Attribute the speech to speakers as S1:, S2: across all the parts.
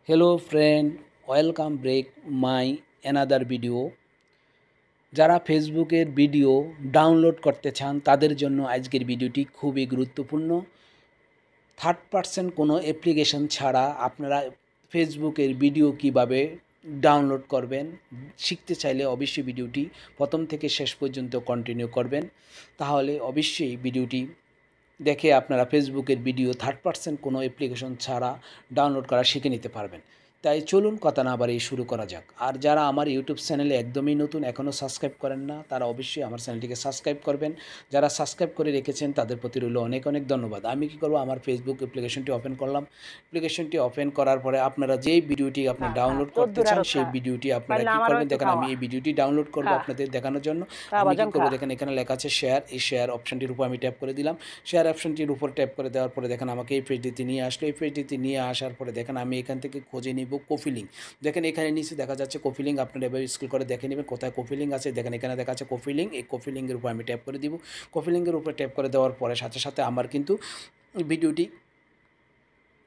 S1: Hello friend, welcome back my another video. যারা ফেসবুকের video download করতে চান তাদের জন্য আজকের ভিডিওটি খুবই গুরুত্বপূর্ণ। থার্ড পার্সন কোনো অ্যাপ্লিকেশন ছাড়া আপনারা ফেসবুকের ভিডিও কিভাবে ডাউনলোড করবেন শিখতে চাইলে অবশ্যই ভিডিওটি প্রথম থেকে শেষ পর্যন্ত কন্টিনিউ করবেন। তাহলে অবশ্যই ভিডিওটি দেখে আপনারা ফেসবুকের ভিডিও থার্ড পার্সন কোনো অ্যাপ্লিকেশন ছাড়া ডাউনলোড করা শিখে নিতে পারবেন। তাই চলুন কথা না বাড়িয়ে শুরু করা যাক। আর যারা আমার ইউটিউব চ্যানেলে একদমই নতুন, এখনও সাবস্ক্রাইব করেন না, তারা অবশ্যই আমার চ্যানেলটিকে সাবস্ক্রাইব করবেন। যারা সাবস্ক্রাইব করে রেখেছেন তাদের প্রতি রইল অনেক অনেক ধন্যবাদ। আমি কী করবো, আমার ফেসবুক অ্যাপ্লিকেশনটি ওপেন করলাম। অ্যাপ্লিকেশনটি ওপেন করার পরে আপনারা যেই ভিডিওটি আপনারা ডাউনলোড করতে চান সেই ভিডিওটি আপনারা কী করবেন, দেখেন আমি এই ভিডিওটি ডাউনলোড করবো আপনাদের দেখানোর জন্য। আমি কী করবো, দেখেন এখানে লেখা আছে শেয়ার। এই শেয়ার অপশানটির উপর আমি ট্যাপ করে দিলাম। শেয়ার অপশানটির উপর ট্যাপ করে দেওয়ার পরে দেখেন আমাকে এই পেজটিতে নিয়ে আসলো। এই পেজটিতে নিয়ে আসার পরে দেখেন আমি এখান থেকে খুঁজে নিব কফি লিঙ্ক। দেখেন এখানে নিচে দেখা যাচ্ছে কফি লিঙ্ক, আপনারা এভাবে স্ক্রল করে দেখে নেবেন কোথায় কফি লিঙ্ক আছে। দেখেন এখানে দেখা যাচ্ছে কফি লিঙ্ক। এই কফি লিঙ্কের উপর আমি ট্যাপ করে দিব। কফি লিঙ্কের উপর ট্যাপ করে দেওয়ার পরে সাথে সাথে আমার কিন্তু ভিডিওটি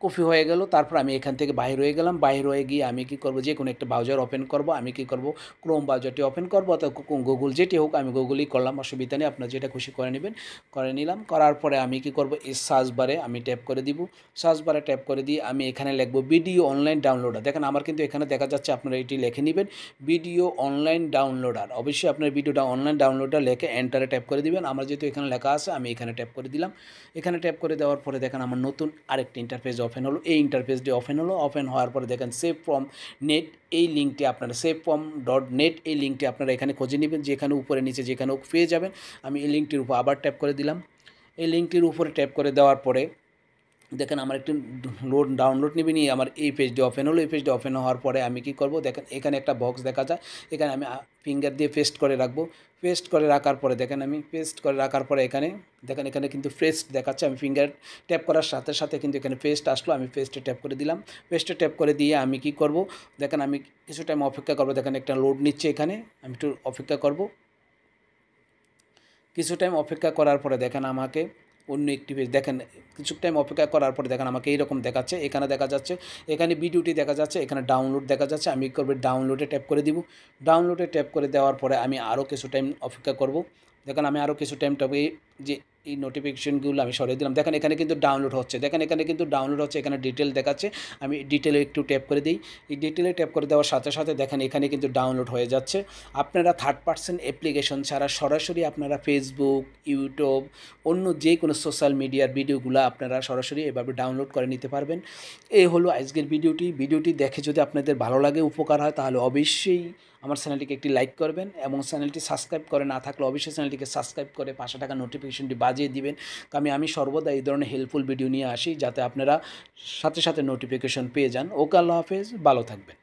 S1: কপি হয়ে গেল। তারপর আমি এখান থেকে বাইর হয়ে গেলাম। বাইর হয়ে গিয়ে আমি কী করবো, যে কোনো একটা ব্রাউজার ওপেন করব। আমি কী করব, ক্রোম ব্রাউজারটি ওপেন করবো, অথবা গুগল, যেটি হোক আমি গুগলই করলাম, অসুবিধা নেই, আপনার যেটা খুশি করে নেবেন। করে নিলাম। করার পরে আমি কী করব, এই সার্চ বারে আমি ট্যাপ করে দিব। সার্চ বারে ট্যাপ করে দিয়ে আমি এখানে লিখব ভিডিও অনলাইন ডাউনলোডার। দেখেন আমার কিন্তু এখানে দেখা যাচ্ছে, আপনারা এটি লিখে নেবেন ভিডিও অনলাইন ডাউনলোডার। অবশ্যই আপনার ভিডিওটা অনলাইন ডাউনলোডার লিখে এন্টারে ট্যাপ করে দিবেন। আমার যেহেতু এখানে লেখা আছে আমি এখানে ট্যাপ করে দিলাম। এখানে ট্যাপ করে দেওয়ার পরে দেখেন আমার নতুন আরেকটি ইন্টারফেস ওপেন হলো। এই ইন্টারফেসটি ওপেন হলো। ওপেন হওয়ার পরে দেখেন সেভ ফ্রম নেট, এই লিঙ্কটি আপনারা সেভ ফ্রম .net, এই লিঙ্কটি আপনারা এখানে খুঁজে নেবেন, যেখানে উপরে নিচে যেখানে হোক পেয়ে যাবেন। আমি এই লিঙ্কটির উপর আবার ট্যাপ করে দিলাম। এই লিঙ্কটির উপরে ট্যাপ করে দেওয়ার পরে দেখেন আমার একটি ডাউনলোড নেবে নিয়ে আমার এই পেজটি ওপেন হলো। এই পেজটি ওপেন হওয়ার পরে আমি কী করব, দেখেন এখানে একটা বক্স দেখা যায়, এখানে আমি ফিঙ্গার দিয়ে পেস্ট করে রাখবো। পেস্ট করে রাখার পরে দেখেন আমি পেস্ট করে রাখার পরে এখানে দেখেন এখানে কিন্তু পেস্ট দেখাচ্ছে। আমি ফিঙ্গার ট্যাপ করার সাথে সাথে কিন্তু এখানে পেস্ট আসলো। আমি পেস্টে ট্যাপ করে দিলাম। পেস্টে ট্যাপ করে দিয়ে আমি কী করব, দেখেন আমি কিছু টাইম অপেক্ষা করবো। দেখেন একটা লোড নিচ্ছে, এখানে আমি একটু অপেক্ষা করব। কিছু টাইম অপেক্ষা করার পরে দেখেন আমাকে অন্য একটি পেজ, দেখেন কিছু টাইম অপেক্ষা করার পরে দেখেন আমাকে এইরকম দেখাচ্ছে। এখানে দেখা যাচ্ছে, এখানে ভিডিওটি দেখা যাচ্ছে, এখানে ডাউনলোড দেখা যাচ্ছে। আমি কী করবো, ডাউনলোডে ট্যাপ করে দিব। ডাউনলোডে ট্যাপ করে দেওয়ার পরে আমি আরও কিছু টাইম অপেক্ষা করব। দেখেন আমি আরও কিছু টাইম টপে যে এই নোটিফিকেশনগুলো আমি সরিয়ে দিলাম। দেখেন এখানে কিন্তু ডাউনলোড হচ্ছে, দেখেন এখানে কিন্তু ডাউনলোড হচ্ছে, এখানে ডিটেল দেখাচ্ছে। আমি ডিটেলে একটু ট্যাপ করে দিই। এই ডিটেলে ট্যাপ করে দেওয়ার সাথে সাথে দেখেন এখানে কিন্তু ডাউনলোড হয়ে যাচ্ছে। আপনারা থার্ড পার্সন অ্যাপ্লিকেশন ছাড়া সরাসরি আপনারা ফেসবুক, ইউটিউব, অন্য যে কোনো সোশ্যাল মিডিয়ার ভিডিওগুলো আপনারা সরাসরি এভাবে ডাউনলোড করে নিতে পারবেন। এই হলো আজকের ভিডিওটি। ভিডিওটি দেখে যদি আপনাদের ভালো লাগে, উপকার হয়, তাহলে অবশ্যই আমার চ্যানেলটিকে একটি লাইক করবেন এবং চ্যানেলটি সাবস্ক্রাইব করে না থাকলে অবশ্যই চ্যানেলটিকে সাবস্ক্রাইব করে পাশে থাকা নোটিফিকেশনটি বাজিয়ে দিবেন। আমি সর্বদা এই ধরনের হেল্পফুল ভিডিও নিয়ে আসি, যাতে আপনারা সাথে সাথে নোটিফিকেশন পেয়ে যান। ওকে, আল্লাহ হাফেজ, ভালো থাকবেন।